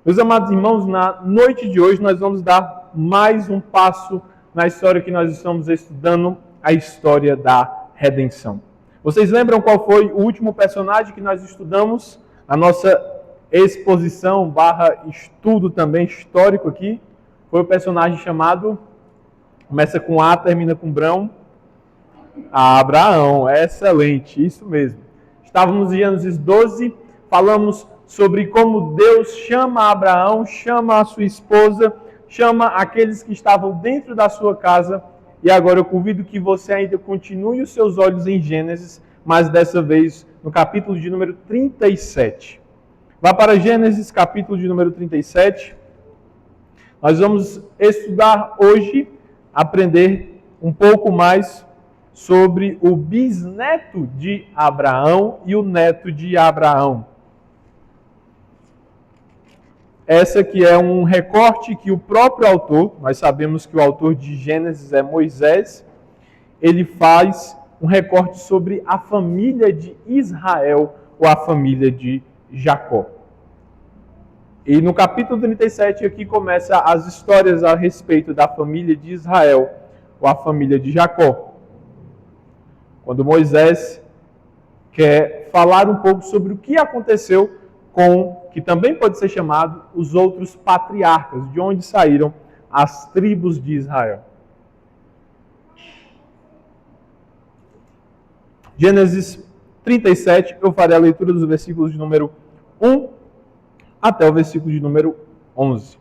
Meus amados irmãos, na noite de hoje nós vamos dar mais um passo na história que nós estamos estudando, a história da redenção. Vocês lembram qual foi o último personagem que nós estudamos? A nossa exposição / estudo também histórico aqui. Foi o personagem chamado, começa com A, termina com Brão. Abraão, excelente, isso mesmo. Estávamos em Gênesis 12, falamos sobre como Deus chama Abraão, chama a sua esposa, chama aqueles que estavam dentro da sua casa. E agora eu convido que você ainda continue os seus olhos em Gênesis, mas dessa vez no capítulo de número 37. Vá para Gênesis, capítulo de número 37. Nós vamos estudar hoje, aprender um pouco mais sobre o bisneto de Abraão e o neto de Abraão. Essa que é um recorte que o próprio autor, nós sabemos que o autor de Gênesis é Moisés, ele faz um recorte sobre a família de Israel ou a família de Jacó. E no capítulo 37 aqui começa as histórias a respeito da família de Israel ou a família de Jacó. Quando Moisés quer falar um pouco sobre o que aconteceu com, que também pode ser chamado, os outros patriarcas, de onde saíram as tribos de Israel. Gênesis 37, eu farei a leitura dos versículos de número 1 até o versículo de número 11.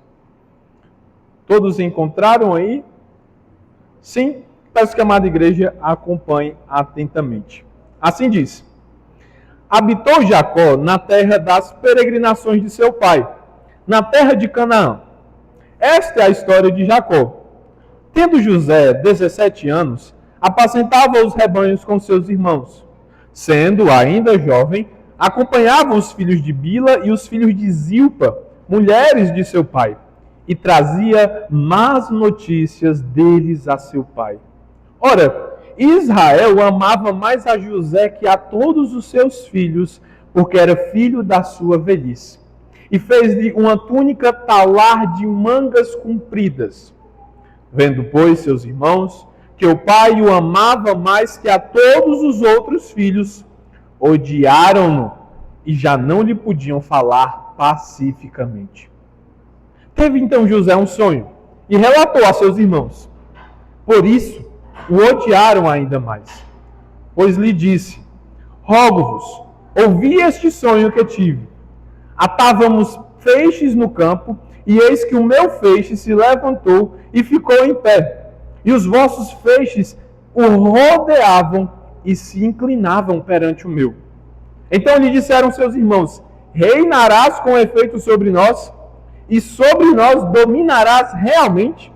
Todos encontraram aí? Sim? Peço que a amada igreja acompanhe atentamente. Assim diz: habitou Jacó na terra das peregrinações de seu pai, na terra de Canaã. Esta é a história de Jacó. Tendo José 17 anos, apacentava os rebanhos com seus irmãos. Sendo ainda jovem, acompanhava os filhos de Bila e os filhos de Zilpa, mulheres de seu pai, e trazia más notícias deles a seu pai. Ora, Israel amava mais a José que a todos os seus filhos, porque era filho da sua velhice. E fez-lhe uma túnica talar de mangas compridas. Vendo, pois, seus irmãos, que o pai o amava mais que a todos os outros filhos, odiaram-no e já não lhe podiam falar pacificamente. Teve então José um sonho e relatou a seus irmãos. Por isso, o odiaram ainda mais, pois lhe disse: rogo-vos, ouvi este sonho que tive. Atávamos feixes no campo, e eis que o meu feixe se levantou e ficou em pé, e os vossos feixes o rodeavam e se inclinavam perante o meu. Então lhe disseram seus irmãos: reinarás com efeito sobre nós, e sobre nós dominarás realmente?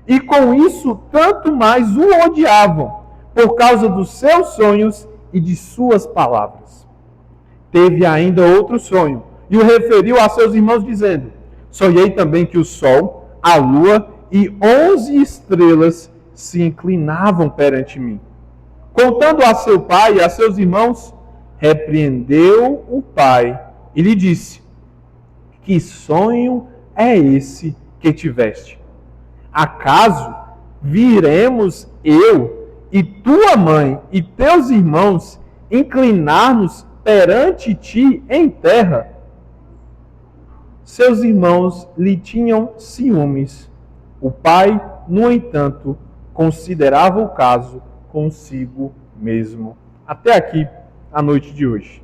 E com isso, tanto mais o odiavam, por causa dos seus sonhos e de suas palavras. Teve ainda outro sonho, e o referiu a seus irmãos, dizendo: sonhei também que o sol, a lua e 11 estrelas se inclinavam perante mim. Contando a seu pai e a seus irmãos, repreendeu o pai e lhe disse: que sonho é esse que tiveste? Acaso viremos eu e tua mãe e teus irmãos inclinar-nos perante ti em terra? Seus irmãos lhe tinham ciúmes. O pai, no entanto, considerava o caso consigo mesmo. Até aqui a noite de hoje.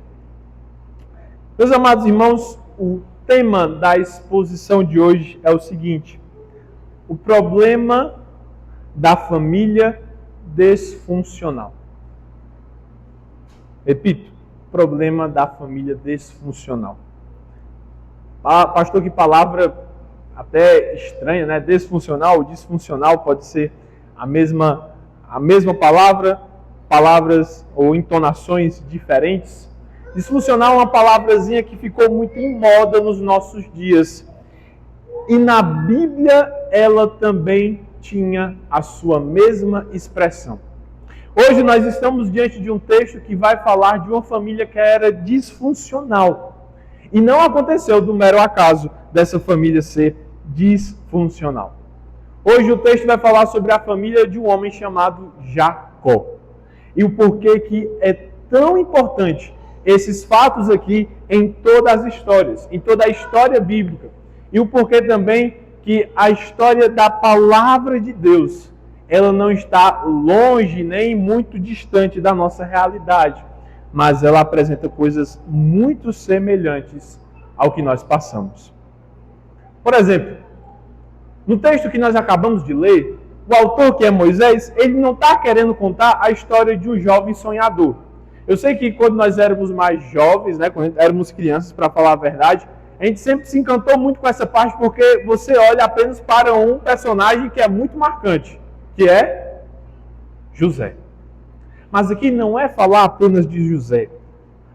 Meus amados irmãos, o tema da exposição de hoje é o seguinte: o problema da família disfuncional. Repito, problema da família disfuncional. Pastor, que palavra até estranha, né? Disfuncional, disfuncional pode ser a mesma palavra, palavras ou entonações diferentes. Disfuncional é uma palavrazinha que ficou muito em moda nos nossos dias. E na Bíblia ela também tinha a sua mesma expressão. Hoje nós estamos diante de um texto que vai falar de uma família que era disfuncional. E não aconteceu do mero acaso. dessa família ser disfuncional. Hoje o texto vai falar sobre a família de um homem chamado Jacó. E o porquê que é tão importante esses fatos aqui em todas as histórias, em toda a história bíblica. E o porquê também que a história da palavra de Deus, ela não está longe nem muito distante da nossa realidade, mas ela apresenta coisas muito semelhantes ao que nós passamos. Por exemplo, no texto que nós acabamos de ler, o autor, que é Moisés, ele não está querendo contar a história de um jovem sonhador. Eu sei que quando nós éramos mais jovens, quando éramos crianças, para falar a verdade, a gente sempre se encantou muito com essa parte, porque você olha apenas para um personagem que é muito marcante, que é José. Mas aqui não é falar apenas de José.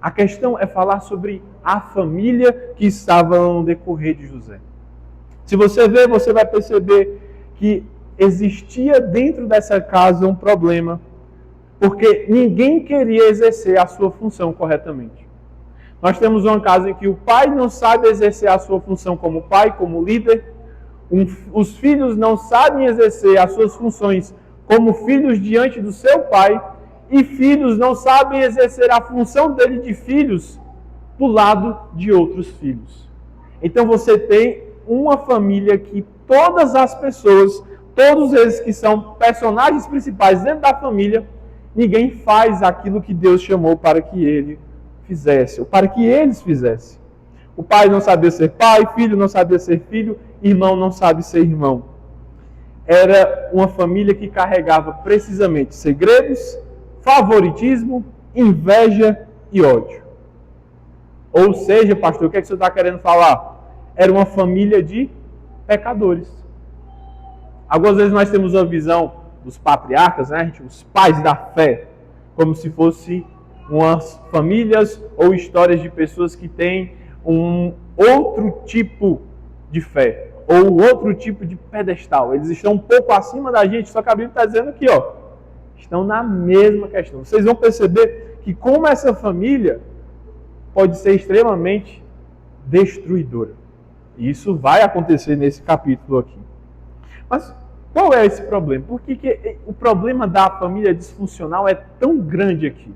A questão é falar sobre a família que estava no decorrer de José. Se você ver, você vai perceber que existia dentro dessa casa um problema, porque ninguém queria exercer a sua função corretamente. Nós temos uma casa em que o pai não sabe exercer a sua função como pai, como líder. Os filhos não sabem exercer as suas funções como filhos diante do seu pai. E filhos não sabem exercer a função dele de filhos do lado de outros filhos. Então você tem uma família que todas as pessoas, todos eles que são personagens principais dentro da família, ninguém faz aquilo que Deus chamou para que ele fizesse, ou para que eles fizessem. O pai não sabia ser pai, filho não sabia ser filho, irmão não sabe ser irmão. Era uma família que carregava precisamente segredos, favoritismo, inveja e ódio. Ou seja, pastor, o que é que você está querendo falar? Era uma família de pecadores. Algumas vezes nós temos a visão dos patriarcas, os pais da fé, como se fosse umas famílias ou histórias de pessoas que têm um outro tipo de fé, ou outro tipo de pedestal. Eles estão um pouco acima da gente, só que a Bíblia está dizendo aqui, estão na mesma questão. Vocês vão perceber que como essa família pode ser extremamente destruidora. E isso vai acontecer nesse capítulo aqui. Mas qual é esse problema? Por que o problema da família disfuncional é tão grande aqui?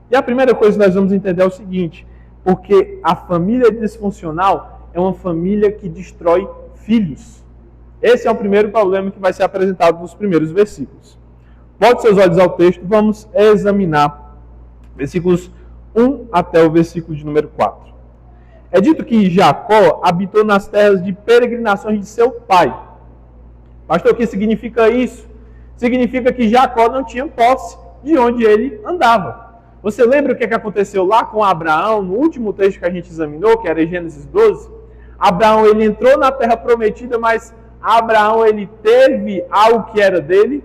E a primeira coisa que nós vamos entender é o seguinte, porque a família disfuncional é uma família que destrói filhos. Esse é o primeiro problema que vai ser apresentado nos primeiros versículos. Volte seus olhos ao texto, vamos examinar versículos 1 até o versículo de número 4. É dito que Jacó habitou nas terras de peregrinações de seu pai. Pastor, o que significa isso? Significa que Jacó não tinha posse de onde ele andava. Você lembra o que aconteceu lá com Abraão, no último texto que a gente examinou, que era Gênesis 12? Abraão, ele entrou na terra prometida, mas Abraão, ele teve algo que era dele?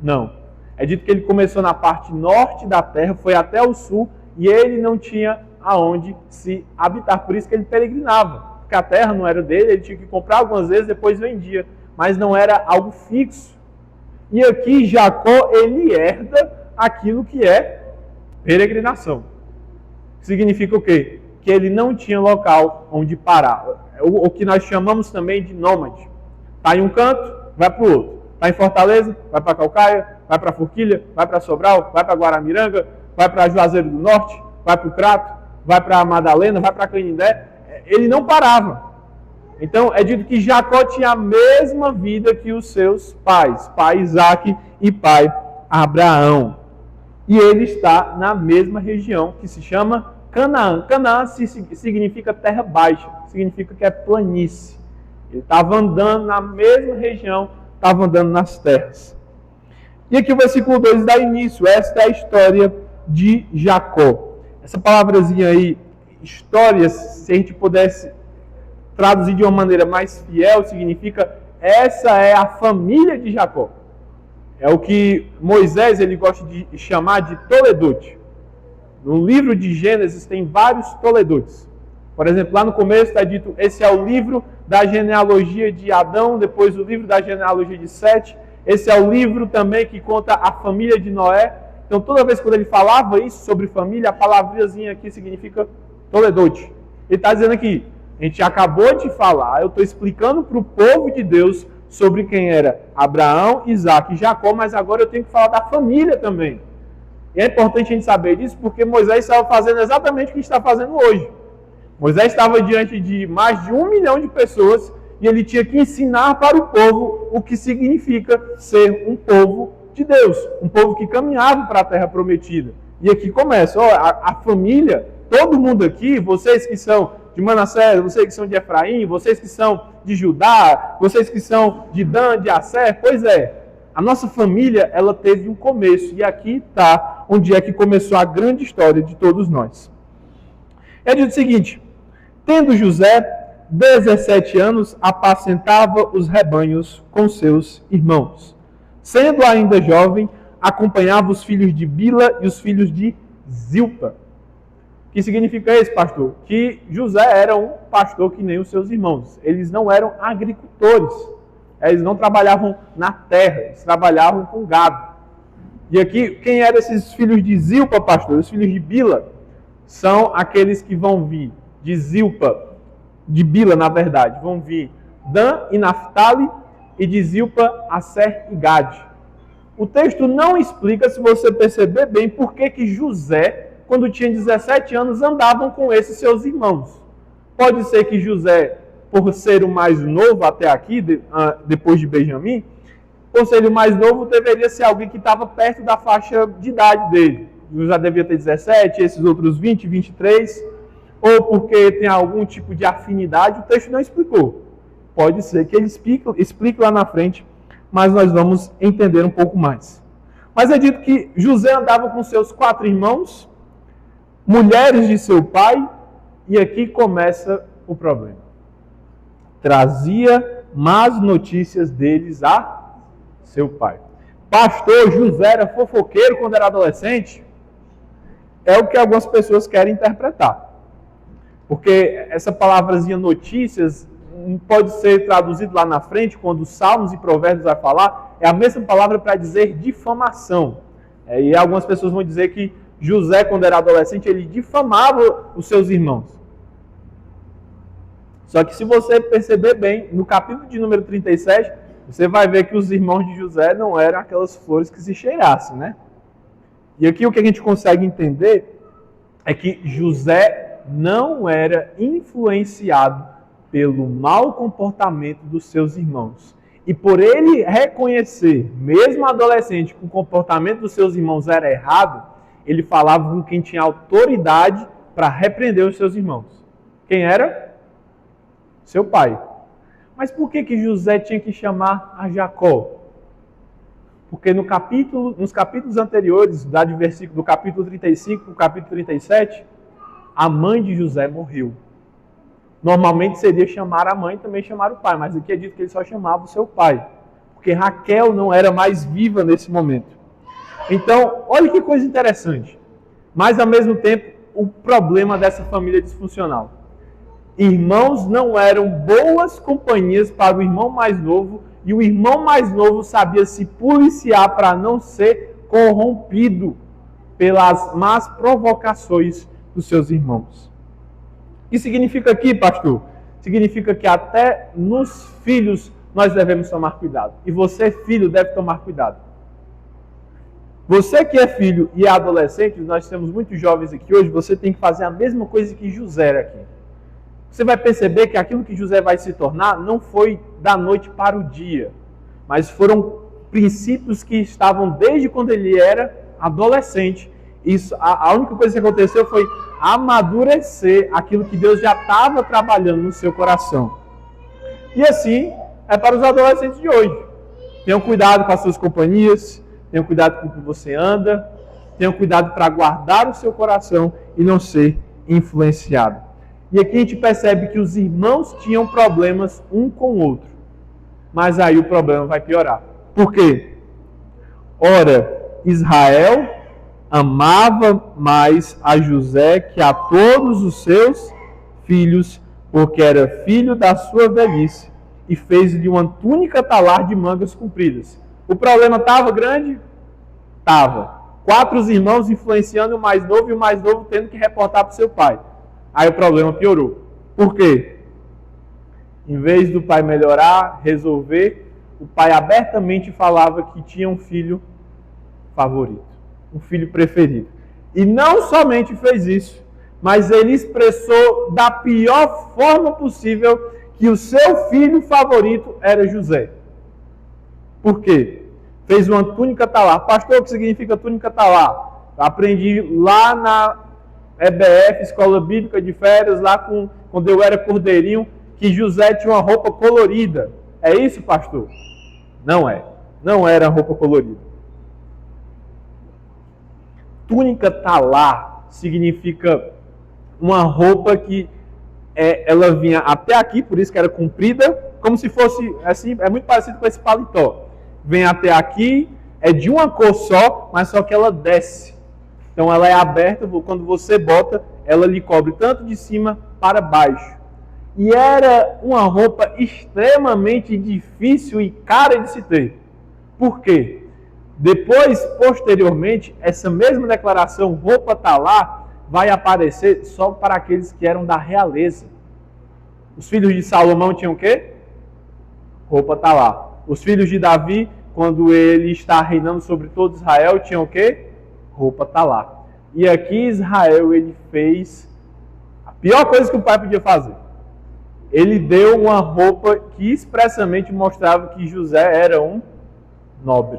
Não. É dito que ele começou na parte norte da terra, foi até o sul, e ele não tinha aonde se habitar. Por isso que ele peregrinava, porque a terra não era dele, ele tinha que comprar algumas vezes, depois vendia, mas não era algo fixo. E aqui Jacó, ele herda aquilo que é peregrinação. Significa o quê? Que ele não tinha local onde parar. O que nós chamamos também de nômade. Está em um canto, vai para o outro. Está em Fortaleza, vai para Calcaia, vai para Forquilha, vai para Sobral, vai para Guaramiranga, vai para Juazeiro do Norte, vai para o Crato, vai para Madalena, vai para Canindé. Ele não parava. Então é dito que Jacó tinha a mesma vida que os seus pais, pai Isaac e pai Abraão. E ele está na mesma região que se chama Canaã. Canaã significa terra baixa, significa que é planície. Ele estava andando na mesma região, estava andando nas terras. E aqui o versículo 2 dá início. Esta é a história de Jacó. Essa palavrazinha aí, história, se a gente pudesse traduzir de uma maneira mais fiel, significa essa é a família de Jacó. É o que Moisés ele gosta de chamar de Toledote. No livro de Gênesis tem vários Toledotes. Por exemplo, lá no começo está dito, esse é o livro da genealogia de Adão, depois o livro da genealogia de Sete. Esse é o livro também que conta a família de Noé. Então toda vez que ele falava isso sobre família, a palavrinha aqui significa Toledote. Ele está dizendo aqui, A gente acabou de falar, eu estou explicando para o povo de Deus sobre quem era Abraão, Isaac e Jacó, mas agora eu tenho que falar da família também. E é importante a gente saber disso porque Moisés estava fazendo exatamente o que está fazendo hoje. Moisés estava diante de mais de 1 milhão de pessoas e ele tinha que ensinar para o povo o que significa ser um povo de Deus, um povo que caminhava para a terra prometida. E aqui começa, a família, todo mundo aqui, vocês que são de Manassés, vocês que são de Efraim, vocês que são de Judá, vocês que são de Dan, de Asser, pois é, a nossa família, ela teve um começo, e aqui está onde é que começou a grande história de todos nós. É dito o seguinte, tendo José 17 anos, apacentava os rebanhos com seus irmãos. Sendo ainda jovem, acompanhava os filhos de Bila e os filhos de Zilpa. O que significa isso, pastor? Que José era um pastor que nem os seus irmãos. Eles não eram agricultores. Eles não trabalhavam na terra, eles trabalhavam com gado. E aqui, quem eram esses filhos de Zilpa, pastor? Os filhos de Bila são aqueles que vão vir de Zilpa, de Bila, na verdade, vão vir Dan e Naftali, e de Zilpa, Asser e Gade. O texto não explica, se você perceber bem, por que José, quando tinha 17 anos, andavam com esses seus irmãos. Pode ser que José, por ser o mais novo até aqui, depois de Benjamim, por ser o mais novo, deveria ser alguém que estava perto da faixa de idade dele. Já devia ter 17, esses outros 20, 23, ou porque tem algum tipo de afinidade, o texto não explicou. Pode ser que ele explique lá na frente, mas nós vamos entender um pouco mais. Mas é dito que José andava com seus 4 irmãos, mulheres de seu pai, e aqui começa o problema. Trazia más notícias deles a seu pai. Pastor, José era fofoqueiro quando era adolescente? É o que algumas pessoas querem interpretar. Porque essa palavrazinha notícias pode ser traduzido lá na frente, quando os Salmos e Provérbios vai falar, é a mesma palavra para dizer difamação. E algumas pessoas vão dizer que José, quando era adolescente, ele difamava os seus irmãos. Só que se você perceber bem, no capítulo de número 37, você vai ver que os irmãos de José não eram aquelas flores que se cheirassem, né? E aqui o que a gente consegue entender é que José não era influenciado pelo mau comportamento dos seus irmãos. E por ele reconhecer, mesmo adolescente, que o comportamento dos seus irmãos era errado, ele falava com quem tinha autoridade para repreender os seus irmãos. Quem era? Seu pai. Mas por que José tinha que chamar a Jacó? Porque nos capítulos anteriores, do capítulo 35 para o capítulo 37, a mãe de José morreu. Normalmente seria chamar a mãe e também chamar o pai, mas aqui é dito que ele só chamava o seu pai, porque Raquel não era mais viva nesse momento. Então, olha que coisa interessante. Mas, ao mesmo tempo, o problema dessa família disfuncional. Irmãos não eram boas companhias para o irmão mais novo, e o irmão mais novo sabia se policiar para não ser corrompido pelas más provocações dos seus irmãos. O que significa aqui, pastor? Significa que até nos filhos nós devemos tomar cuidado. E você, filho, deve tomar cuidado. Você que é filho e é adolescente, nós temos muitos jovens aqui hoje, você tem que fazer a mesma coisa que José era aqui. Você vai perceber que aquilo que José vai se tornar não foi da noite para o dia, mas foram princípios que estavam desde quando ele era adolescente. Isso, a única coisa que aconteceu foi amadurecer aquilo que Deus já estava trabalhando no seu coração. E assim é para os adolescentes de hoje. Tenham cuidado com as suas companhias, tenham cuidado com o que você anda, tenham cuidado para guardar o seu coração e não ser influenciado. E aqui a gente percebe que os irmãos tinham problemas um com o outro. Mas aí o problema vai piorar. Por quê? Ora, Israel amava mais a José que a todos os seus filhos, porque era filho da sua velhice, e fez-lhe uma túnica talar de mangas compridas. O problema estava grande? Estava. 4 irmãos influenciando o mais novo, e o mais novo tendo que reportar para o seu pai. Aí o problema piorou. Por quê? Em vez do pai melhorar, resolver, o pai abertamente falava que tinha um filho favorito, um filho preferido. E não somente fez isso, mas ele expressou da pior forma possível que o seu filho favorito era José. Por quê? Fez uma túnica talar. Pastor, o que significa túnica talar? Aprendi lá na EBF, Escola Bíblica de Férias, lá quando eu era cordeirinho, que José tinha uma roupa colorida. É isso, pastor? Não é. Não era roupa colorida. Túnica talar significa uma roupa que ela vinha até aqui, por isso que era comprida, como se fosse, assim, é muito parecido com esse paletó. Vem até aqui, é de uma cor só, mas só que ela desce. Então ela é aberta, quando você bota, ela lhe cobre tanto de cima para baixo. E era uma roupa extremamente difícil e cara de se ter. Por quê? Depois, posteriormente, essa mesma declaração, roupa talar, vai aparecer só para aqueles que eram da realeza. Os filhos de Salomão tinham o quê? Roupa talar. Os filhos de Davi, quando ele está reinando sobre todo Israel, tinham o quê? Roupa talar. E aqui Israel, ele fez a pior coisa que o pai podia fazer. Ele deu uma roupa que expressamente mostrava que José era um nobre.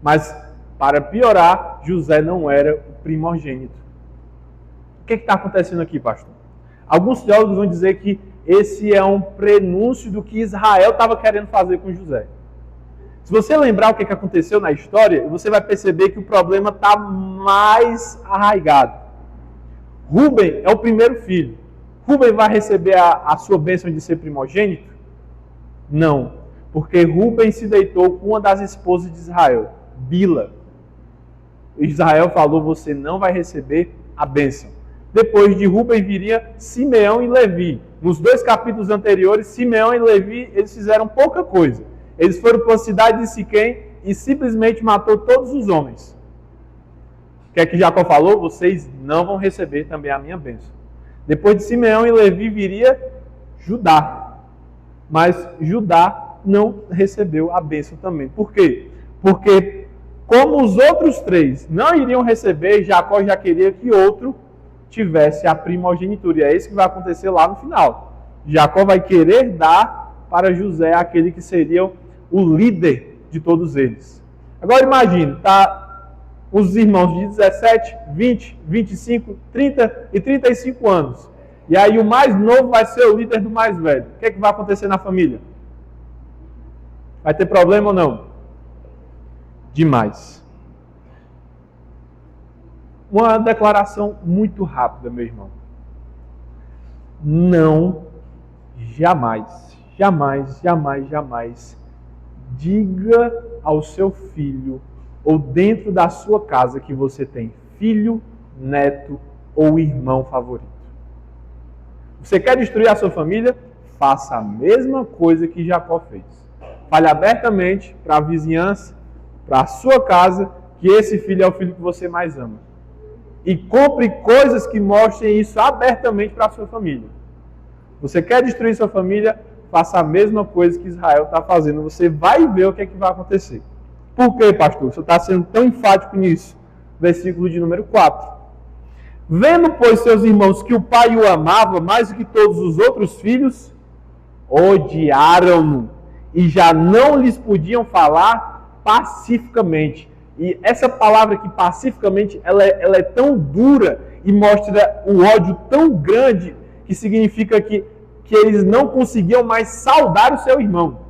Mas, para piorar, José não era o primogênito. O que está acontecendo aqui, pastor? Alguns teólogos vão dizer que esse é um prenúncio do que Israel estava querendo fazer com José. Se você lembrar o que aconteceu na história, você vai perceber que o problema está mais arraigado. Rúben é o primeiro filho. Rúben vai receber a sua bênção de ser primogênito? Não, porque Rúben se deitou com uma das esposas de Israel, Bila. Israel falou, você não vai receber a bênção. Depois de Rúben viria Simeão e Levi. Nos 2 capítulos anteriores, Simeão e Levi, eles fizeram pouca coisa. Eles foram para a cidade de Siquém e simplesmente matou todos os homens. O que é que Jacó falou? Vocês não vão receber também a minha bênção. Depois de Simeão e Levi viria Judá. Mas Judá não recebeu a bênção também. Por quê? Porque como os outros 3 não iriam receber, Jacó já queria que outro tivesse a primogenitura. E é isso que vai acontecer lá no final. Jacó vai querer dar para José aquele que seria o líder de todos eles. Agora imagine, tá os irmãos de 17, 20, 25, 30 e 35 anos. E aí o mais novo vai ser o líder do mais velho. O que é que vai acontecer na família? Vai ter problema ou não? Demais. Uma declaração muito rápida, meu irmão. Não, jamais, jamais, jamais, jamais diga ao seu filho ou dentro da sua casa que você tem filho, neto ou irmão favorito. Você quer destruir a sua família? Faça a mesma coisa que Jacó fez. Fale abertamente para a vizinhança, para a sua casa, que esse filho é o filho que você mais ama. E compre coisas que mostrem isso abertamente para a sua família. Você quer destruir sua família? Faça a mesma coisa que Israel está fazendo. Você vai ver o que é que vai acontecer. Por quê, pastor? Você está sendo tão enfático nisso? Versículo de número 4. Vendo, pois, seus irmãos que o pai o amava mais do que todos os outros filhos, odiaram-no e já não lhes podiam falar pacificamente. E essa palavra aqui, pacificamente, ela é tão dura e mostra um ódio tão grande que significa que eles não conseguiam mais saudar o seu irmão.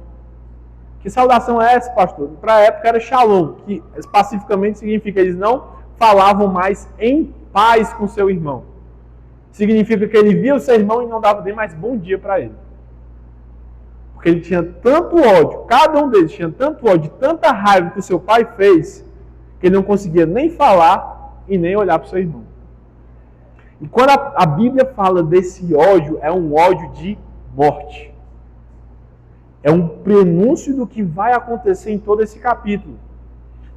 Que saudação é essa, pastor? Para a época era shalom, que pacificamente significa que eles não falavam mais em paz com seu irmão. Significa que ele via o seu irmão e não dava nem mais bom dia para ele. Porque ele tinha tanto ódio, cada um deles tinha tanto ódio, tanta raiva que o seu pai fez, que ele não conseguia nem falar e nem olhar para o seu irmão. E quando a Bíblia fala desse ódio, é um ódio de morte. É um prenúncio do que vai acontecer em todo esse capítulo.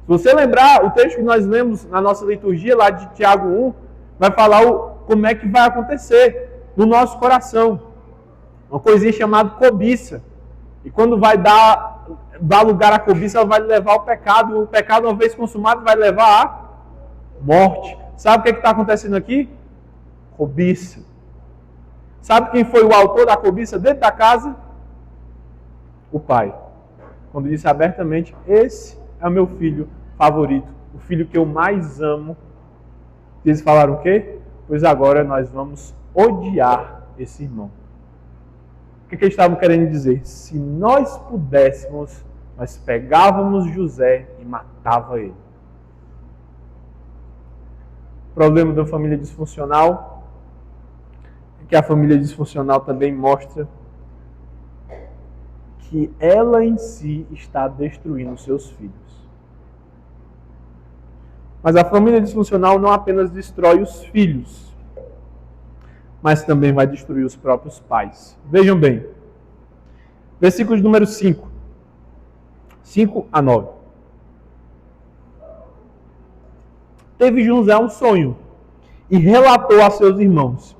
Se você lembrar, o texto que nós lemos na nossa liturgia, lá de Tiago 1, vai falar como é que vai acontecer no nosso coração. Uma coisinha chamada cobiça. E quando vai dar lugar à cobiça, ela vai levar ao pecado. O pecado, uma vez consumado, vai levar à morte. Sabe o que está acontecendo aqui? Cobiça. Sabe quem foi o autor da cobiça dentro da casa? O pai. Quando disse abertamente, esse é o meu filho favorito, o filho que eu mais amo. Eles falaram o quê? Pois agora nós vamos odiar esse irmão. O que eles estavam querendo dizer? Se nós pudéssemos, nós pegávamos José e matava ele. O problema da família disfuncional é que a família disfuncional também mostra que ela em si está destruindo seus filhos. Mas a família disfuncional não apenas destrói os filhos, mas também vai destruir os próprios pais. Vejam bem, versículo de número 5. 5 a 9. Teve José um sonho e relatou a seus irmãos.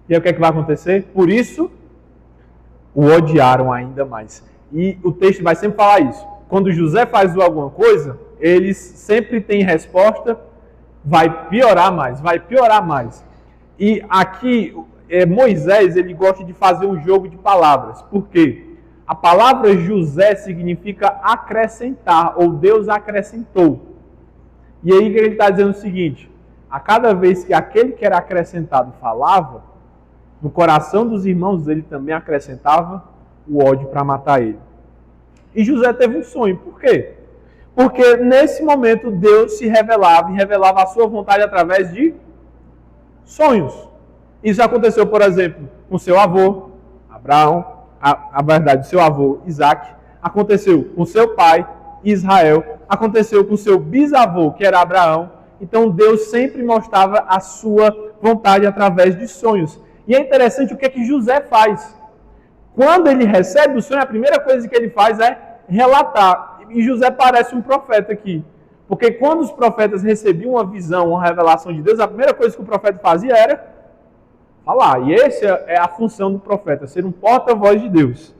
E aí o que é que vai acontecer? Por isso, o odiaram ainda mais. E o texto vai sempre falar isso. Quando José faz alguma coisa, eles sempre têm resposta, vai piorar mais, vai piorar mais. E aqui, Moisés, ele gosta de fazer um jogo de palavras. Por quê? A palavra José significa acrescentar, ou Deus acrescentou. E aí ele está dizendo o seguinte, a cada vez que aquele que era acrescentado falava, no coração dos irmãos dele também acrescentava o ódio para matar ele. E José teve um sonho. Por quê? Porque nesse momento Deus se revelava e revelava a sua vontade através de sonhos. Isso aconteceu, por exemplo, com seu avô, Abraão, a verdade, seu avô, Isaac. Aconteceu com seu pai, Israel. Aconteceu com seu bisavô, que era Abraão. Então Deus sempre mostrava a sua vontade através de sonhos. E é interessante o que é que José faz. Quando ele recebe o sonho, a primeira coisa que ele faz é relatar. E José parece um profeta aqui. Porque quando os profetas recebiam uma visão, uma revelação de Deus, a primeira coisa que o profeta fazia era falar. E essa é a função do profeta, ser um porta-voz de Deus.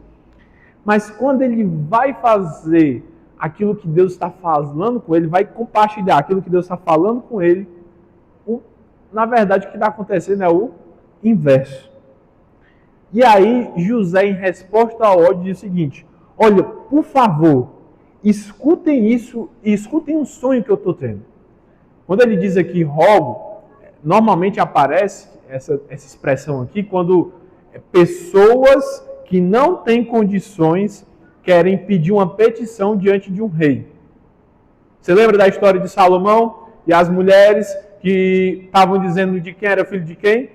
Mas quando ele vai fazer aquilo que Deus está falando com ele, vai compartilhar aquilo que Deus está falando com ele, na verdade o que está acontecendo é o inverso. E aí José, em resposta ao ódio, diz o seguinte, olha, por favor, escutem isso e escutem um sonho que eu estou tendo. Quando ele diz aqui rogo, normalmente aparece essa expressão aqui quando pessoas que não têm condições querem pedir uma petição diante de um rei. Você lembra da história de Salomão e as mulheres que estavam dizendo de quem era filho de quem?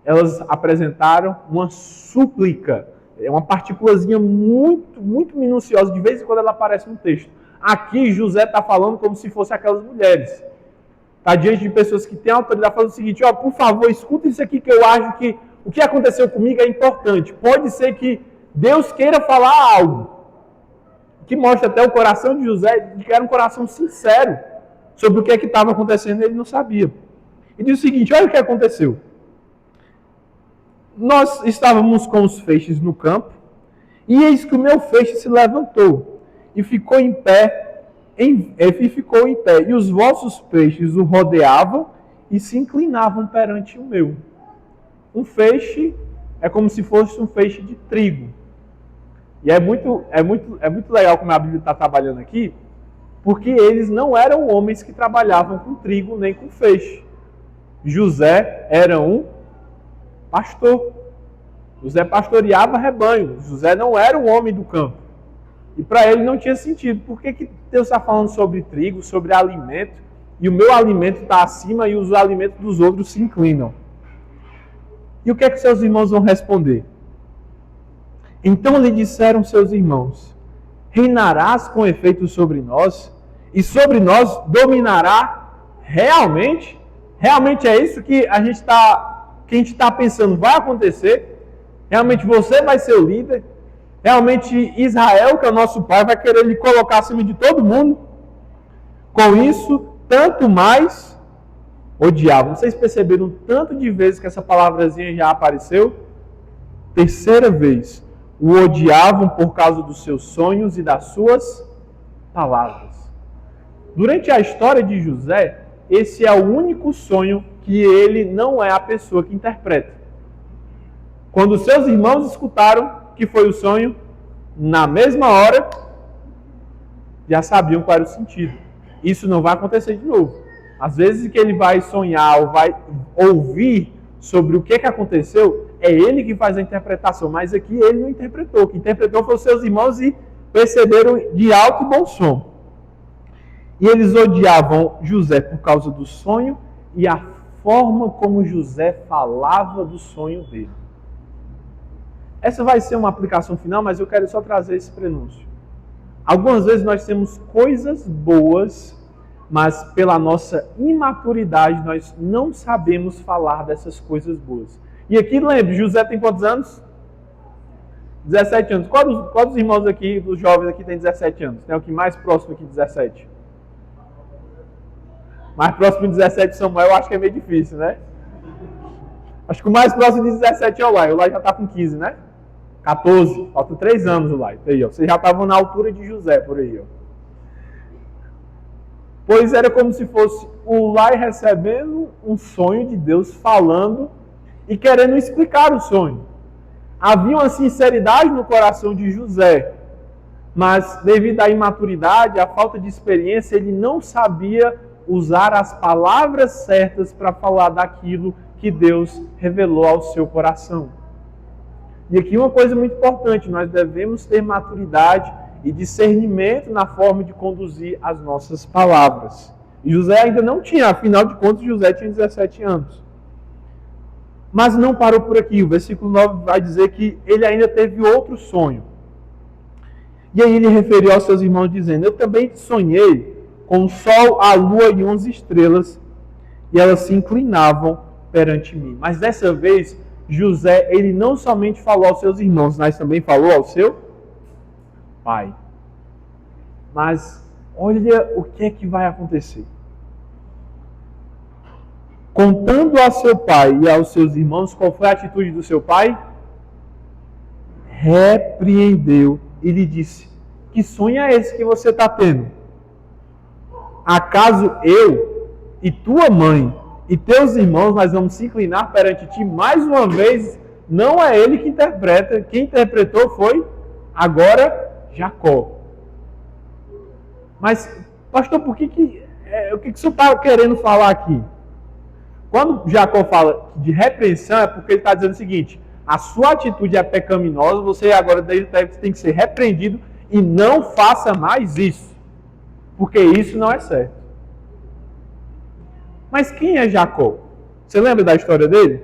Elas apresentaram uma súplica. É uma partículazinha muito, muito minuciosa. De vez em quando ela aparece no texto. Aqui José está falando como se fosse aquelas mulheres. Está diante de pessoas que têm autoridade falando o seguinte, ó, por favor, escuta isso aqui que eu acho que o que aconteceu comigo é importante. Pode ser que Deus queira falar algo. Que mostra até o coração de José, de que era um coração sincero sobre o que é que estava acontecendo e ele não sabia. E diz o seguinte, olha o que aconteceu. Nós estávamos com os feixes no campo, e eis que o meu feixe se levantou, e ficou em pé, e os vossos peixes o rodeavam, e se inclinavam perante o meu. Um feixe é como se fosse um feixe de trigo. E é muito legal como a Bíblia está trabalhando aqui, porque eles não eram homens que trabalhavam com trigo nem com feixe. José era um pastor. José pastoreava rebanho. José não era um homem do campo. E para ele não tinha sentido. Por que Deus está falando sobre trigo, sobre alimento, e o meu alimento está acima e os alimentos dos outros se inclinam? E o que é que seus irmãos vão responder? Então lhe disseram seus irmãos, reinarás com efeito sobre nós, e sobre nós dominará realmente? Realmente é isso que a gente está pensando vai acontecer? Realmente você vai ser o líder? Realmente Israel, que é o nosso pai, vai querer lhe colocar acima de todo mundo? Com isso, tanto mais odiavam. Vocês perceberam tanto de vezes que essa palavrazinha já apareceu? terceira vez, o odiavam por causa dos seus sonhos e das suas palavras. Durante a história de José, esse é o único sonho que ele não é a pessoa que interpreta. Quando seus irmãos escutaram que foi o sonho, na mesma hora, já sabiam qual era o sentido. Isso não vai acontecer de novo. Às vezes que ele vai sonhar ou vai ouvir sobre o que aconteceu, é ele que faz a interpretação, mas aqui ele não interpretou. Quem interpretou foram seus irmãos e perceberam de alto e bom som. E eles odiavam José por causa do sonho e a forma como José falava do sonho dele. Essa vai ser uma aplicação final, mas eu quero só trazer esse prenúncio. Algumas vezes nós temos coisas boas, mas pela nossa imaturidade nós não sabemos falar dessas coisas boas. E aqui, lembre, José tem quantos anos? 17 anos. Qual dos irmãos aqui, dos jovens aqui, tem 17 anos? Tem alguém mais próximo aqui de 17? Mais próximo de 17 Samuel, eu acho que é meio difícil, né? Acho que o mais próximo de 17 é o Lai. O Lai já está com 15, né? 14. Faltam 3 anos o Lai. Aí, ó. Vocês já estavam na altura de José, por aí, ó. Pois era como se fosse o Lai recebendo um sonho de Deus, falando e querendo explicar o sonho. Havia uma sinceridade no coração de José, mas devido à imaturidade, à falta de experiência, ele não sabia usar as palavras certas para falar daquilo que Deus revelou ao seu coração. E aqui uma coisa muito importante, nós devemos ter maturidade e discernimento na forma de conduzir as nossas palavras. E José ainda não tinha, afinal de contas, José tinha 17 anos. Mas não parou por aqui. O versículo 9 vai dizer que ele ainda teve outro sonho. E aí ele referiu aos seus irmãos dizendo: eu também sonhei com o sol, a lua e 11 estrelas, e elas se inclinavam perante mim. Mas dessa vez, José, ele não somente falou aos seus irmãos, mas também falou ao seu pai. Mas olha o que é que vai acontecer. Contando a seu pai e aos seus irmãos, qual foi a atitude do seu pai? Repreendeu e lhe disse: que sonho é esse que você está tendo? Acaso eu e tua mãe e teus irmãos nós vamos se inclinar perante ti mais uma vez? Não é ele que interpreta, quem interpretou foi agora Jacó. Mas, pastor, o que o senhor está querendo falar aqui? Quando Jacó fala de repreensão, é porque ele está dizendo o seguinte: a sua atitude é pecaminosa, você agora tem que ser repreendido e não faça mais isso, porque isso não é certo. Mas quem é Jacó? Você lembra da história dele?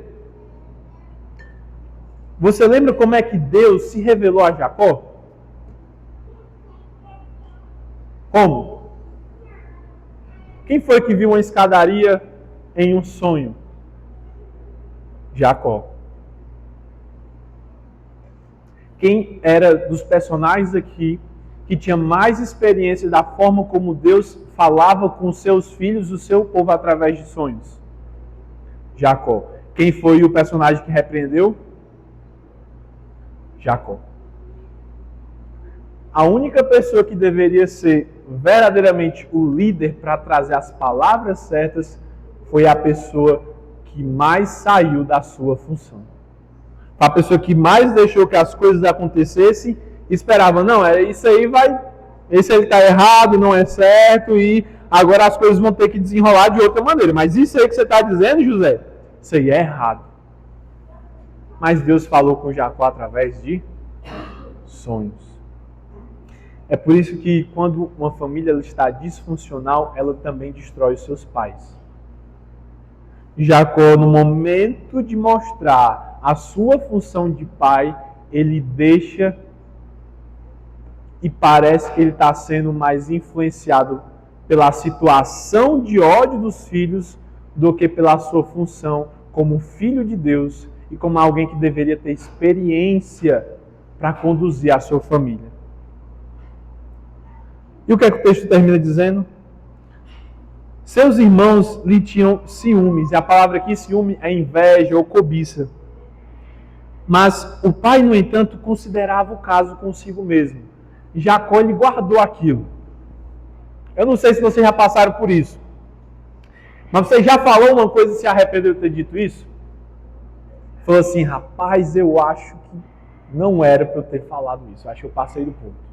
Você lembra como é que Deus se revelou a Jacó? Como? Quem foi que viu uma escadaria em um sonho? Jacó. Quem era dos personagens aqui que tinha mais experiência da forma como Deus falava com seus filhos, o seu povo, através de sonhos? Jacó. Quem foi o personagem que repreendeu? Jacó. A única pessoa que deveria ser verdadeiramente o líder para trazer as palavras certas foi a pessoa que mais saiu da sua função. A pessoa que mais deixou que as coisas acontecessem, esperava, não, isso aí vai, esse aí está errado, não é certo, e agora as coisas vão ter que desenrolar de outra maneira. Mas isso aí que você está dizendo, José, isso aí é errado. Mas Deus falou com Jacó através de sonhos. É por isso que quando uma família está disfuncional, ela também destrói os seus pais. Jacó, no momento de mostrar a sua função de pai, ele deixa e parece que ele está sendo mais influenciado pela situação de ódio dos filhos do que pela sua função como filho de Deus e como alguém que deveria ter experiência para conduzir a sua família. E o que é que o texto termina dizendo? Seus irmãos lhe tinham ciúmes, e a palavra aqui, ciúme, é inveja ou cobiça. Mas o pai, no entanto, considerava o caso consigo mesmo. Jacó lhe guardou aquilo. Eu não sei se vocês já passaram por isso. Mas você já falou uma coisa e se arrependeu de ter dito isso? Falou assim, rapaz, eu acho que não era para eu ter falado isso. Eu acho que eu passei do ponto.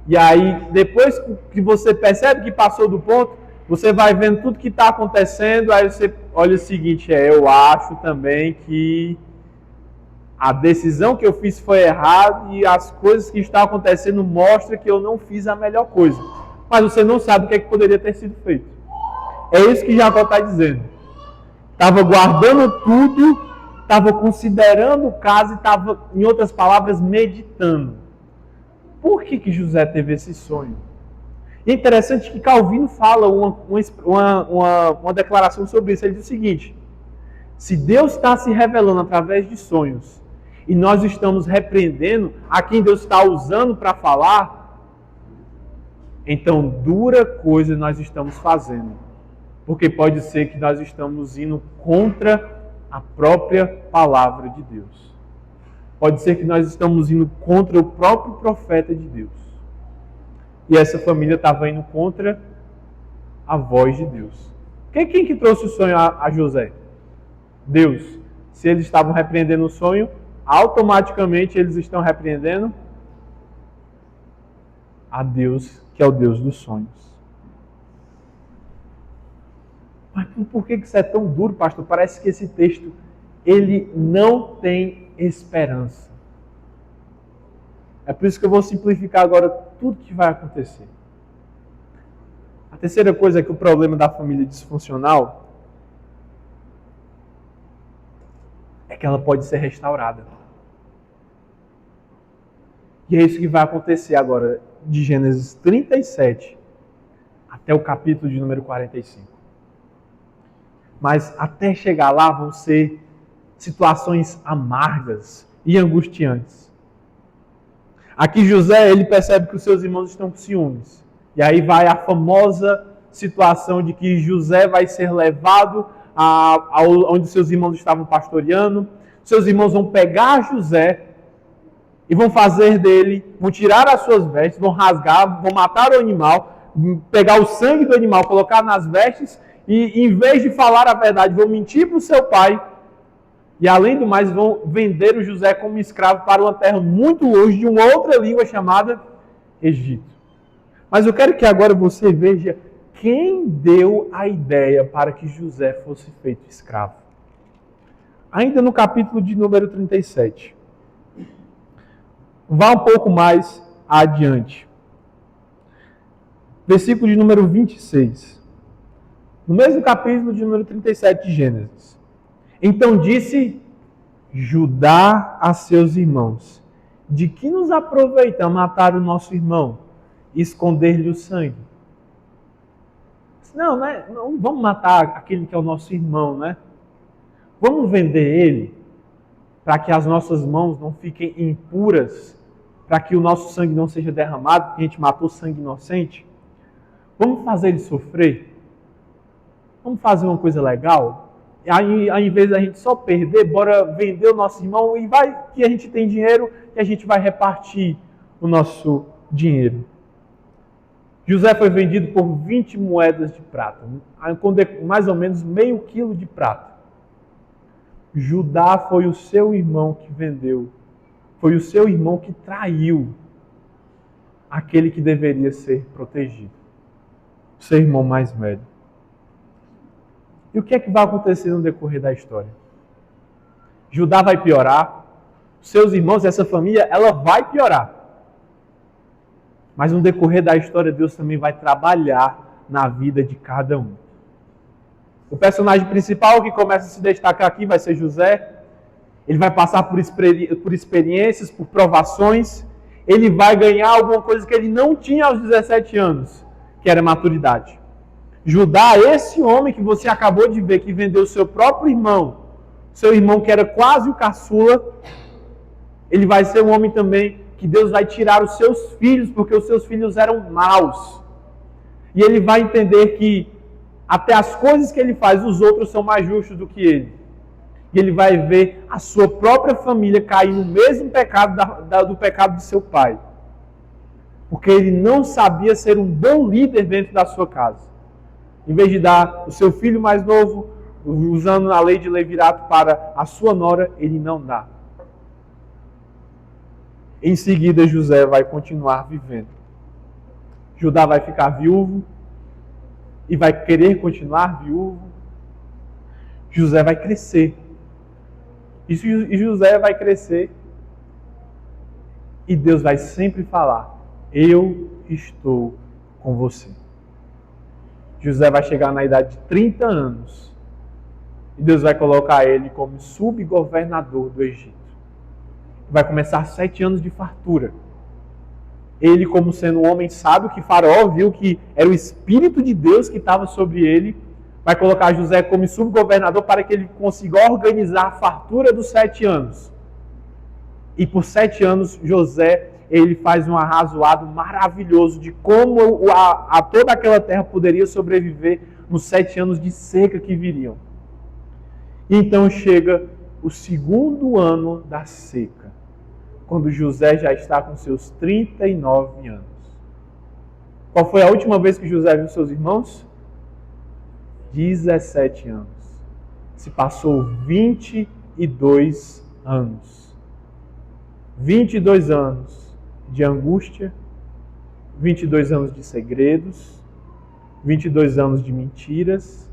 E aí, depois que você percebe que passou do ponto, você vai vendo tudo que está acontecendo, aí você olha o seguinte, eu acho também que a decisão que eu fiz foi errada e as coisas que estão acontecendo mostram que eu não fiz a melhor coisa. Mas você não sabe o que, é que poderia ter sido feito. É isso que Jacó está dizendo. Estava guardando tudo, estava considerando o caso e estava, em outras palavras, meditando. Por que José teve esse sonho? E é interessante que Calvino fala uma declaração sobre isso. Ele diz o seguinte, se Deus está se revelando através de sonhos e nós estamos repreendendo a quem Deus está usando para falar, então dura coisa nós estamos fazendo. Porque pode ser que nós estamos indo contra a própria palavra de Deus. Pode ser que nós estamos indo contra o próprio profeta de Deus. E essa família estava indo contra a voz de Deus. Quem que trouxe o sonho a José? Deus. Se eles estavam repreendendo o sonho, automaticamente eles estão repreendendo a Deus, que é o Deus dos sonhos. Mas por que isso é tão duro, pastor? Parece que esse texto, ele não tem esperança. É por isso que eu vou simplificar agora tudo que vai acontecer. A terceira coisa é que o problema da família disfuncional é que ela pode ser restaurada. E é isso que vai acontecer agora, de Gênesis 37 até o capítulo de número 45. Mas até chegar lá vão ser situações amargas e angustiantes. Aqui José, ele percebe que os seus irmãos estão com ciúmes. E aí vai a famosa situação de que José vai ser levado onde seus irmãos estavam pastoreando. Seus irmãos vão pegar José e vão fazer dele, vão tirar as suas vestes, vão rasgar, vão matar o animal, pegar o sangue do animal, colocar nas vestes e em vez de falar a verdade, vão mentir para o seu pai. E além do mais, vão vender o José como escravo para uma terra muito longe de uma outra língua chamada Egito. Mas eu quero que agora você veja quem deu a ideia para que José fosse feito escravo. Ainda no capítulo de número 37. Vá um pouco mais adiante. Versículo de número 26. No mesmo capítulo de número 37 de Gênesis. Então disse Judá a seus irmãos, de que nos aproveita matar o nosso irmão e esconder-lhe o sangue? Não, né? Não vamos matar aquele que é o nosso irmão, né? Vamos vender ele para que as nossas mãos não fiquem impuras, para que o nosso sangue não seja derramado, porque a gente matou sangue inocente. Vamos fazer ele sofrer? Vamos fazer uma coisa legal? Aí, ao invés da gente só perder, bora vender o nosso irmão e vai que a gente tem dinheiro e a gente vai repartir o nosso dinheiro. José foi vendido por 20 moedas de prata, mais ou menos meio quilo de prata. Judá foi o seu irmão que vendeu, foi o seu irmão que traiu aquele que deveria ser protegido, o seu irmão mais velho. E o que é que vai acontecer no decorrer da história? Judá vai piorar, seus irmãos, essa família, ela vai piorar. Mas no decorrer da história, Deus também vai trabalhar na vida de cada um. O personagem principal que começa a se destacar aqui vai ser José. Ele vai passar por experiências, por provações. Ele vai ganhar alguma coisa que ele não tinha aos 17 anos, que era maturidade. Judá, esse homem que você acabou de ver, que vendeu seu próprio irmão, seu irmão que era quase o caçula, ele vai ser um homem também que Deus vai tirar os seus filhos, porque os seus filhos eram maus. E ele vai entender que até as coisas que ele faz, os outros são mais justos do que ele. E ele vai ver a sua própria família cair no mesmo pecado do pecado de seu pai. Porque ele não sabia ser um bom líder dentro da sua casa. Em vez de dar o seu filho mais novo, usando a lei de levirato para a sua nora, ele não dá. Em seguida, José vai continuar vivendo. Judá vai ficar viúvo e vai querer continuar viúvo. José vai crescer. E José vai crescer e Deus vai sempre falar: eu estou com você. José vai chegar na idade de 30 anos e Deus vai colocar ele como subgovernador do Egito. Vai começar 7 anos de fartura. Ele, como sendo um homem sábio, que Faraó viu que era o Espírito de Deus que estava sobre ele, vai colocar José como subgovernador para que ele consiga organizar a fartura dos 7 anos. E por 7 anos, José, ele faz um arrazoado maravilhoso de como toda aquela terra poderia sobreviver nos 7 anos de seca que viriam. E então chega o segundo ano da seca, quando José já está com seus 39 anos. Qual foi a última vez que José viu seus irmãos? 17 anos. Se passou 22 anos. 22 anos de angústia, 22 anos de segredos, 22 anos de mentiras,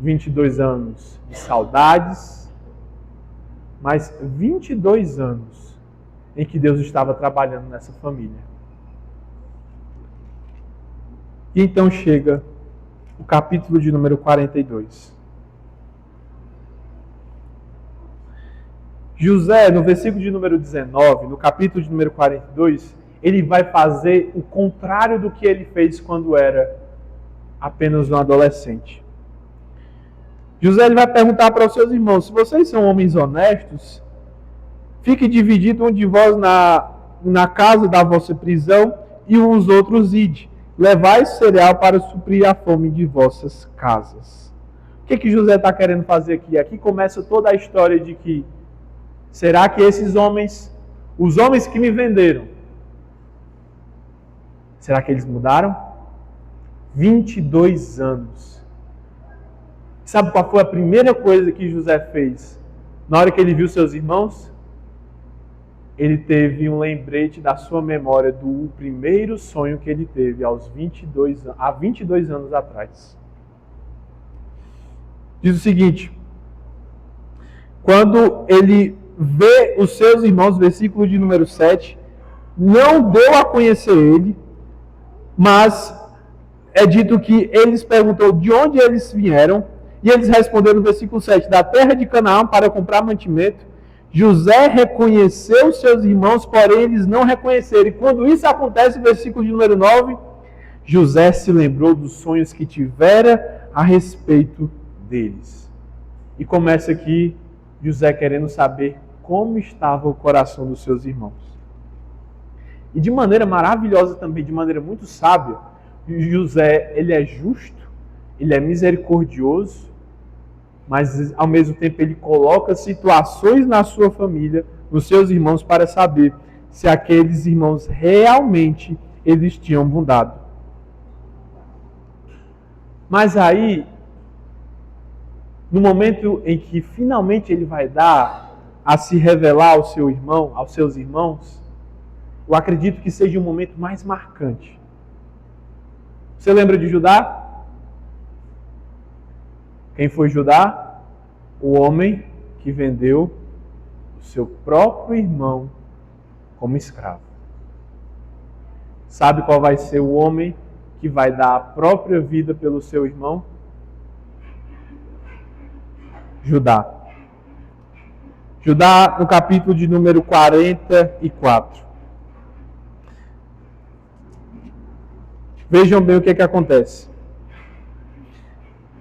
22 anos de saudades, mas 22 anos em que Deus estava trabalhando nessa família. E então chega o capítulo de número 42. José, no versículo de número 19, no capítulo de número 42, ele vai fazer o contrário do que ele fez quando era apenas um adolescente. José ele vai perguntar para os seus irmãos: se vocês são homens honestos, fique dividido um de vós na casa da vossa prisão e uns outros ide. Levai cereal para suprir a fome de vossas casas. O que José está querendo fazer aqui? Aqui começa toda a história de que será que esses homens, os homens que me venderam, será que eles mudaram? 22 anos. Sabe qual foi a primeira coisa que José fez na hora que ele viu seus irmãos? Ele teve um lembrete da sua memória do primeiro sonho que ele teve há 22 anos atrás. Diz o seguinte: quando ele vê os seus irmãos, versículo de número 7, não deu a conhecer ele, mas é dito que eles perguntou de onde eles vieram, e eles responderam no versículo 7, da terra de Canaã para comprar mantimento. José reconheceu seus irmãos, porém eles não reconheceram. E quando isso acontece, no versículo de número 9, José se lembrou dos sonhos que tivera a respeito deles. E começa aqui José querendo saber como estava o coração dos seus irmãos. E de maneira maravilhosa também, de maneira muito sábia, José, ele é justo, ele é misericordioso, mas ao mesmo tempo ele coloca situações na sua família, nos seus irmãos, para saber se aqueles irmãos realmente eles tinham mudado. Mas aí, no momento em que finalmente ele vai dar a se revelar ao seu irmão, aos seus irmãos, eu acredito que seja o momento mais marcante. Você lembra de Judá? Quem foi Judá? O homem que vendeu o seu próprio irmão como escravo. Sabe qual vai ser o homem que vai dar a própria vida pelo seu irmão? Judá. Judá, no capítulo de número 44. Vejam bem o que acontece.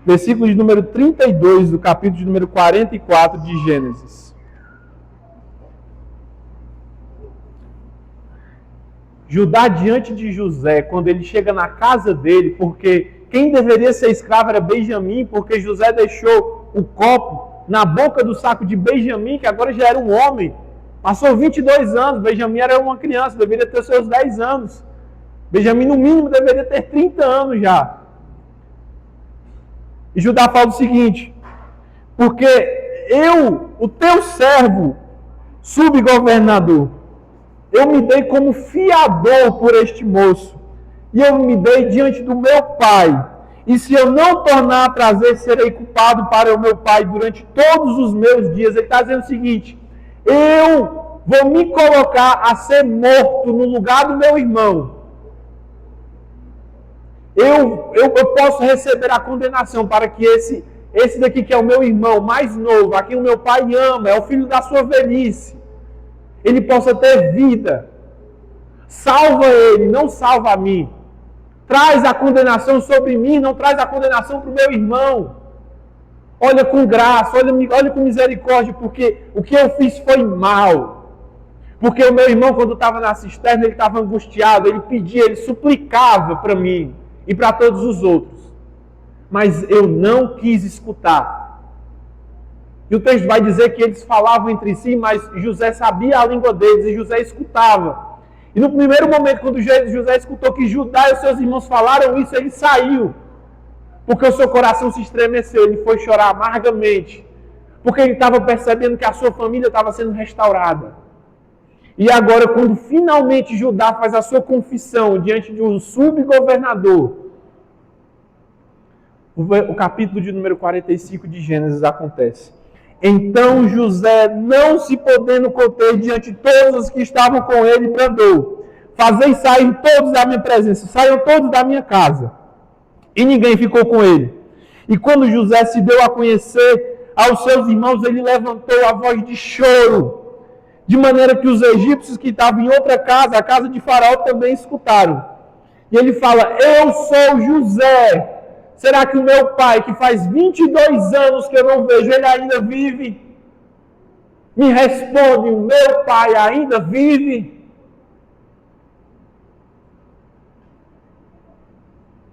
Versículo de número 32 do capítulo de número 44 de Gênesis. Judá diante de José, quando ele chega na casa dele, porque quem deveria ser escravo era Benjamim, porque José deixou o copo na boca do saco de Benjamim, que agora já era um homem. Passou 22 anos, Benjamim era uma criança, deveria ter seus 10 anos. Benjamim, no mínimo, deveria ter 30 anos já. E Judá fala o seguinte: porque eu, o teu servo, subgovernador, eu me dei como fiador por este moço, e eu me dei diante do meu pai. E se eu não tornar a trazer, serei culpado para o meu pai durante todos os meus dias. Ele está dizendo o seguinte: eu vou me colocar a ser morto no lugar do meu irmão. Eu posso receber a condenação para que esse daqui que é o meu irmão mais novo, a quem o meu pai ama, é o filho da sua velhice, ele possa ter vida. Salva ele, não salva a mim. Traz a condenação sobre mim, não traz a condenação para o meu irmão. Olha com graça, olha com misericórdia, porque o que eu fiz foi mal. Porque o meu irmão, quando estava na cisterna, ele estava angustiado, ele pedia, ele suplicava para mim e para todos os outros. Mas eu não quis escutar. E o texto vai dizer que eles falavam entre si, mas José sabia a língua deles e José escutava. E no primeiro momento, quando José escutou que Judá e os seus irmãos falaram isso, ele saiu. Porque o seu coração se estremeceu, ele foi chorar amargamente. Porque ele estava percebendo que a sua família estava sendo restaurada. E agora, quando finalmente Judá faz a sua confissão diante de um subgovernador, o capítulo de número 45 de Gênesis acontece. Então José, não se podendo conter diante de todos os que estavam com ele, bradou: fazei sair todos da minha presença, saiam todos da minha casa. E ninguém ficou com ele. E quando José se deu a conhecer aos seus irmãos, ele levantou a voz de choro, de maneira que os egípcios que estavam em outra casa, a casa de Faraó, também escutaram. E ele fala: eu sou José. Será que o meu pai, que faz 22 anos que eu não vejo, ele ainda vive? Me responde, o meu pai ainda vive?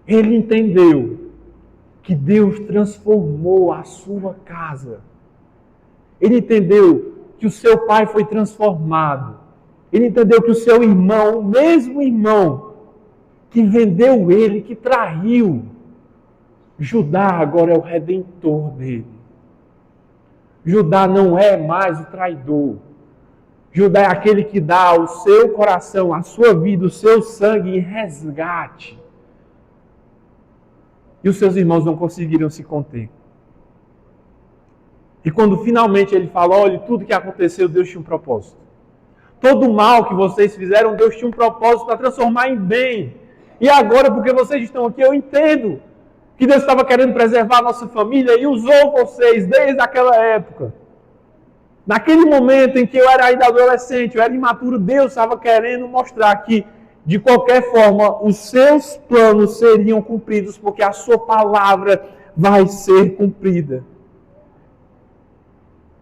Ele entendeu que Deus transformou a sua casa. Ele entendeu que o seu pai foi transformado. Ele entendeu que o seu irmão, o mesmo irmão que vendeu ele, que traiu, Judá agora é o redentor dele. Judá não é mais o traidor. Judá é aquele que dá o seu coração, a sua vida, o seu sangue em resgate. E os seus irmãos não conseguiram se conter. E quando finalmente ele fala: olha, tudo que aconteceu, Deus tinha um propósito. Todo o mal que vocês fizeram, Deus tinha um propósito para transformar em bem. E agora, porque vocês estão aqui, eu entendo que Deus estava querendo preservar a nossa família e usou vocês desde aquela época. Naquele momento em que eu era ainda adolescente, eu era imaturo, Deus estava querendo mostrar que, de qualquer forma, os seus planos seriam cumpridos, porque a sua palavra vai ser cumprida.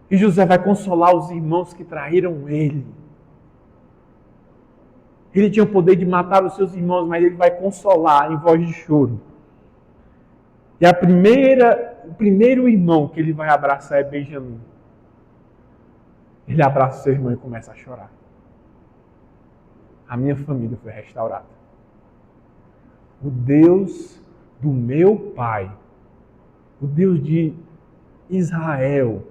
E José vai consolar os irmãos que traíram ele. Ele tinha o poder de matar os seus irmãos, mas ele vai consolar em voz de choro. E o primeiro irmão que ele vai abraçar é Benjamim. Ele abraça o seu irmão e começa a chorar. A minha família foi restaurada. O Deus do meu pai, o Deus de Israel,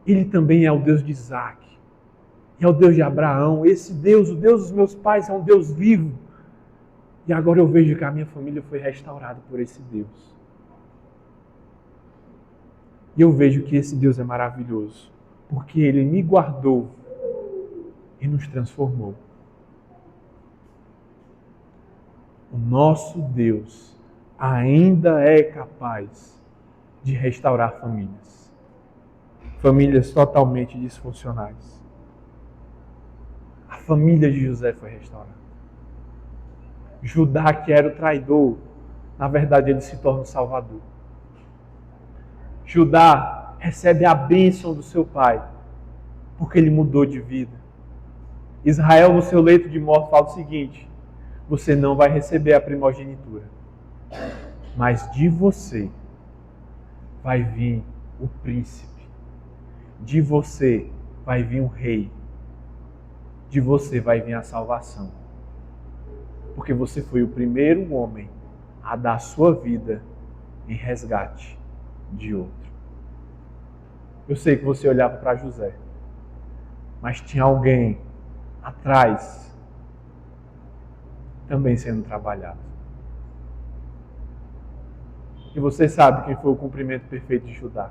Ele também é o Deus de Isaac, é o Deus de Abraão. Esse Deus, o Deus dos meus pais, é um Deus vivo. E agora eu vejo que a minha família foi restaurada por esse Deus. E eu vejo que esse Deus é maravilhoso, porque Ele me guardou e nos transformou. O nosso Deus ainda é capaz de restaurar famílias. Famílias totalmente disfuncionais. A família de José foi restaurada. Judá, que era o traidor, na verdade ele se torna o salvador. Judá recebe a bênção do seu pai, porque ele mudou de vida. Israel, no seu leito de morte, fala o seguinte: você não vai receber a primogenitura, mas de você vai vir o príncipe. de você vai vir um rei. De você vai vir a salvação. Porque você foi o primeiro homem a dar sua vida em resgate de outro. Eu sei que você olhava para José, mas tinha alguém atrás também sendo trabalhado. E você sabe quem foi o cumprimento perfeito de Judá?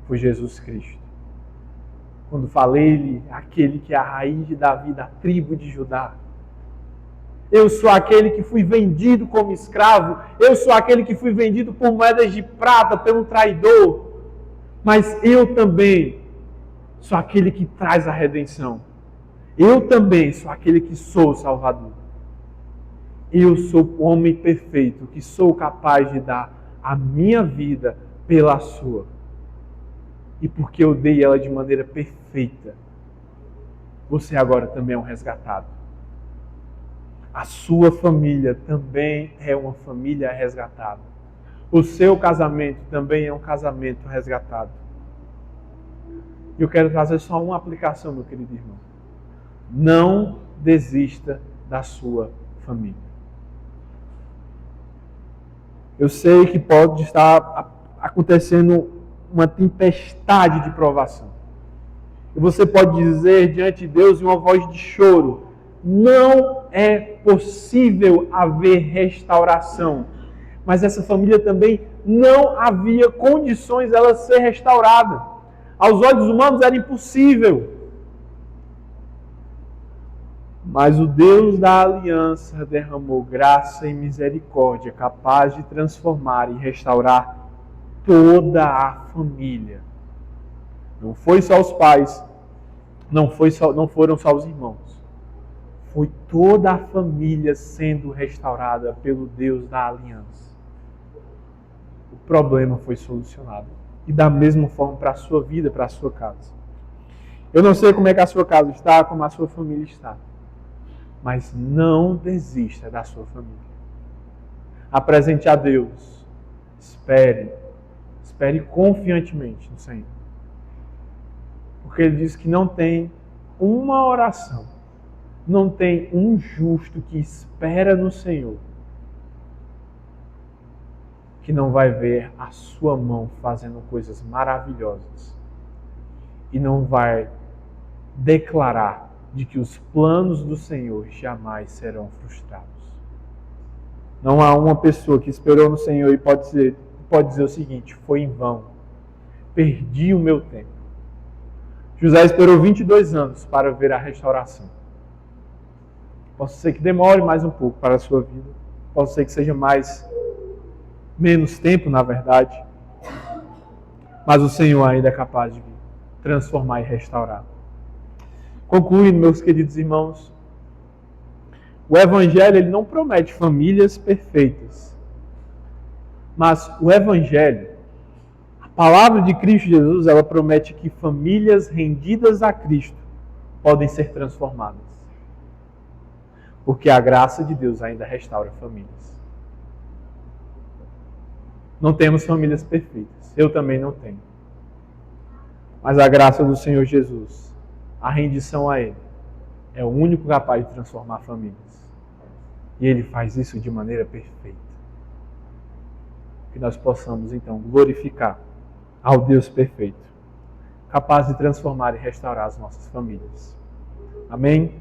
Foi Jesus Cristo. Quando falei-lhe, aquele que é a raiz de Davi, da tribo de Judá. Eu sou aquele que fui vendido como escravo. Eu sou aquele que fui vendido por moedas de prata, pelo traidor. Mas eu também sou aquele que traz a redenção. Eu também sou aquele que sou o Salvador. Eu sou o homem perfeito, que sou capaz de dar a minha vida pela sua. E porque eu dei ela de maneira perfeita, você agora também é um resgatado. A sua família também é uma família resgatada. O seu casamento também é um casamento resgatado. E eu quero trazer só uma aplicação, meu querido irmão. Não desista da sua família. Eu sei que pode estar acontecendo uma tempestade de provação. E você pode dizer diante de Deus em uma voz de choro: não é possível haver restauração. Mas essa família também não havia condições dela ser restaurada. Aos olhos humanos era impossível. Mas o Deus da aliança derramou graça e misericórdia, capaz de transformar e restaurar toda a família. Não foi só os pais, não foram só os irmãos. Foi toda a família sendo restaurada pelo Deus da aliança. O problema foi solucionado. E da mesma forma para a sua vida, para a sua casa. Eu não sei como é que a sua casa está, como a sua família está. Mas não desista da sua família. Apresente a Deus. Espere confiantemente no Senhor. Porque Ele diz que não tem uma oração, não tem um justo que espera no Senhor, que não vai ver a sua mão fazendo coisas maravilhosas e não vai declarar de que os planos do Senhor jamais serão frustrados. Não há uma pessoa que esperou no Senhor e pode dizer o seguinte: foi em vão, perdi o meu tempo. José esperou 22 anos para ver a restauração. Pode ser que demore mais um pouco para a sua vida, pode ser que seja menos tempo, na verdade, mas o Senhor ainda é capaz de transformar e restaurar. Concluindo, meus queridos irmãos, o Evangelho ele não promete famílias perfeitas, mas o Evangelho, a palavra de Cristo Jesus, ela promete que famílias rendidas a Cristo podem ser transformadas. Porque a graça de Deus ainda restaura famílias. Não temos famílias perfeitas, eu também não tenho. Mas a graça do Senhor Jesus, a rendição a Ele, é o único capaz de transformar famílias. E Ele faz isso de maneira perfeita. Que nós possamos, então, glorificar ao Deus perfeito, capaz de transformar e restaurar as nossas famílias. Amém?